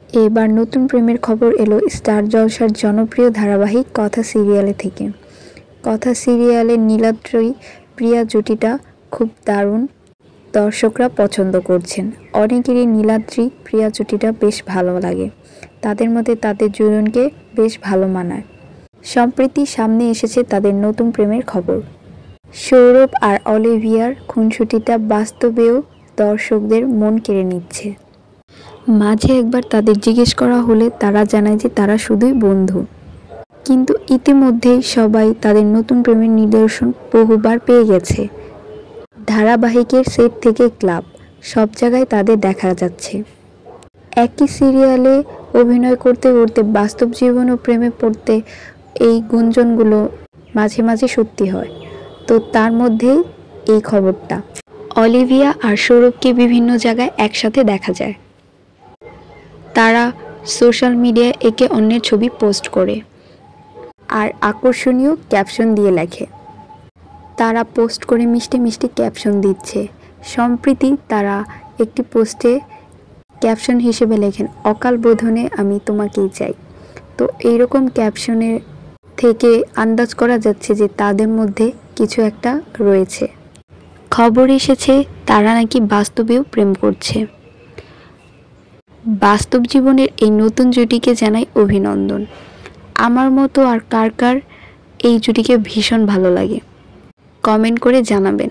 এবার নতুন প্রেমের খবর এলো স্টার জলসার জনপ্রিয় ধারাবাহিক কথা সিরিয়ালে থেকে। কথা সিরিয়ালের নীলাদ্রি প্রিয়া জুটিটা খুব দারুণ, দর্শকরা পছন্দ করছেন। অনেকেরই নীলাদ্রি প্রিয়া জুটিটা বেশ ভালো লাগে, তাদের মধ্যে তাদের দুজনকে বেশ ভালো মানায়। সম্প্রতি সামনে এসেছে তাদের নতুন প্রেমের খবর। সৌরভ আর অলিভিয়ার খুনসুটিটা বাস্তবেও দর্শকদের মন কেড়ে নিচ্ছে। মাঝে একবার তাদের জিজ্ঞেস করা হলে তারা জানায় যে তারা শুধুই বন্ধু, কিন্তু ইতিমধ্যেই সবাই তাদের নতুন প্রেমের নিদর্শন বহুবার পেয়ে গেছে। ধারাবাহিকের সেট থেকে ক্লাব, সব জায়গায় তাদের দেখা যাচ্ছে। একই সিরিয়ালে অভিনয় করতে করতে বাস্তব জীবন ও প্রেমে পড়তে এই গুঞ্জনগুলো মাঝে মাঝে সত্যি হয়। তো তার মধ্যেই এই খবরটা, অলিভিয়া আর সৌরভকে বিভিন্ন জায়গায় একসাথে দেখা যায়। তারা সোশ্যাল মিডিয়ায় একে অন্যের ছবি পোস্ট করে আর আকর্ষণীয় ক্যাপশন দিয়ে লেখে। তারা পোস্ট করে মিষ্টি মিষ্টি ক্যাপশন দিচ্ছে। সম্প্রতি তারা একটি পোস্টে ক্যাপশন হিসেবে লেখেন, অকাল বোধনে আমি তোমাকেই চাই। তো এইরকম ক্যাপশনের থেকে আন্দাজ করা যাচ্ছে যে তাদের মধ্যে কিছু একটা রয়েছে। খবর এসেছে তারা নাকি বাস্তবেও প্রেম করছে। বাস্তব জীবনের এই নতুন জুটিকে জানাই অভিনন্দন। আমার মতো আর কার কার এই জুটিকে ভীষণ ভালো লাগে, কমেন্ট করে জানাবেন।